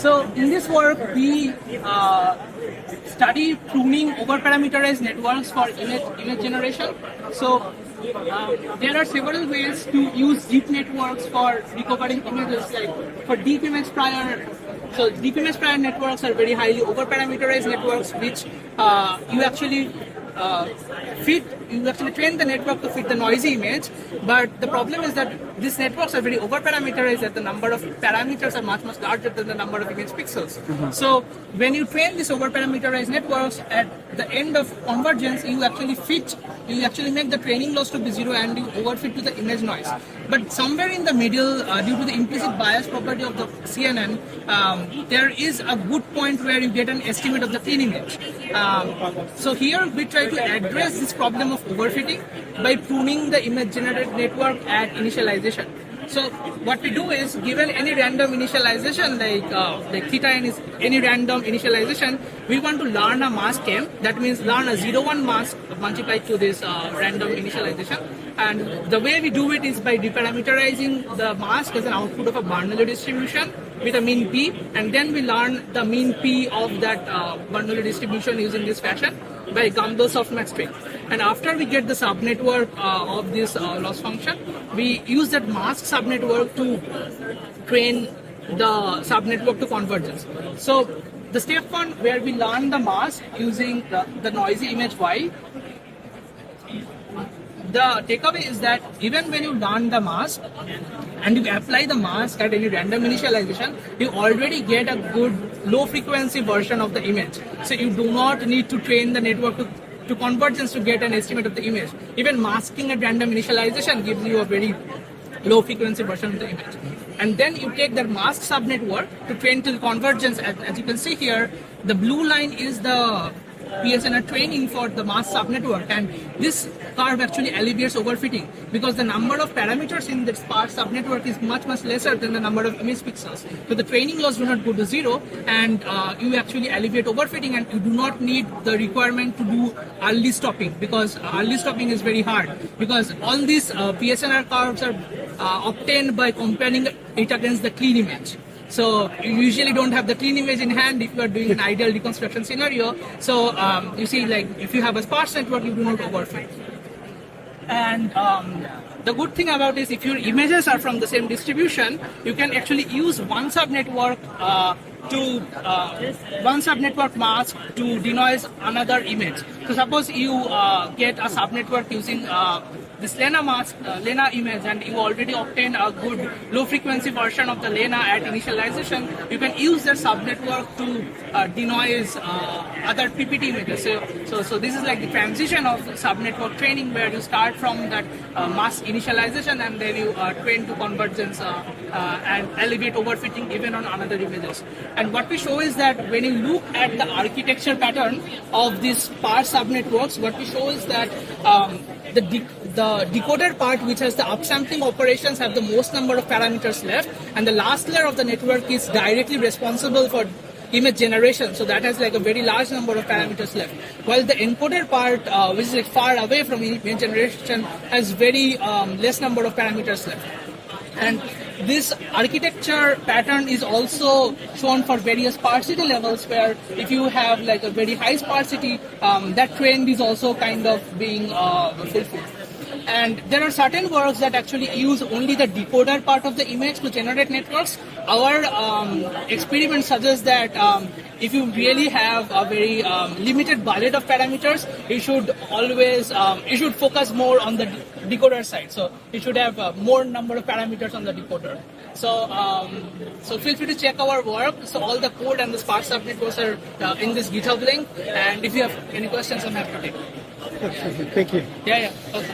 So in this work, we study pruning over-parameterized networks for image generation. So there are several ways to use deep networks for recovering images, like for deep image prior. So deep image prior networks are very highly over-parameterized networks, which you actually train the network to fit the noisy image, but the problem is that these networks are very over-parameterized, that the number of parameters are much larger than the number of image pixels. So when you train these over-parameterized networks, at the end of convergence, you actually make the training loss to be zero and you overfit to the image noise. But somewhere in the middle, due to the implicit bias property of the CNN, there is a good point where you get an estimate of the clean image. So here we try to address this problem of overfitting by pruning the image generated network at initialization. So what we do is, given any random initialization, like theta n is any random initialization, we want to learn a mask m. That means learn a 0-1 mask multiplied to this random initialization. And the way we do it is by deparameterizing the mask as an output of a Bernoulli distribution with a mean p, and then we learn the mean p of that Bernoulli distribution using this fashion by Gumbel's softmax trick. And after we get the subnetwork of this loss function, we use that mask subnetwork to train the subnetwork to convergence. So the step one where we learn the mask using the noisy image y, the takeaway is that even when you learn the mask and you apply the mask at any random initialization, you already get a good low frequency version of the image. So you do not need to train the network to convergence to get an estimate of the image. Even masking at random initialization gives you a very low frequency version of the image. And then you take that mask subnetwork to train till convergence. As you can see here, the blue line is the PSNR training for the mask subnetwork, and this curve actually alleviates overfitting because the number of parameters in the sparse subnetwork is much lesser than the number of image pixels. So the training loss do not go to zero, and you actually alleviate overfitting, and you do not need the requirement to do early stopping, because early stopping is very hard, because all these PSNR curves are obtained by comparing it against the clean image. So you usually don't have the clean image in hand if you are doing an ideal reconstruction scenario. So you see, like if you have a sparse network, you do not overfit. And the good thing about this, if your images are from the same distribution, you can actually use one subnetwork mask to denoise another image. So suppose you get a subnetwork using this Lena mask, Lena image, and you already obtain a good low frequency version of the Lena at initialization, you can use that subnetwork to denoise other PPT images. So this is like the transition of subnetwork training, where you start from that mask initialization and then you train to convergence and alleviate overfitting even on another images. And what we show is that when you look at the architecture pattern of these sparse subnetworks, what we show is that the decoder part, which has the upsampling operations, have the most number of parameters left, and the last layer of the network is directly responsible for image generation, so that has like a very large number of parameters left, while the encoder part, which is like far away from image generation, has very less number of parameters left. And this architecture pattern is also shown for various sparsity levels, where if you have like a very high sparsity, that trend is also kind of being fulfilled. And there are certain works that actually use only the decoder part of the image to generate networks. Our experiment suggests that if you really have a very limited budget of parameters, you should always focus more on the decoder side. So you should have more number of parameters on the decoder. So feel free to check our work. So all the code and the sparse subnetworks are in this GitHub link. And if you have any questions, I'm happy to take. Thank you. Yeah. Okay.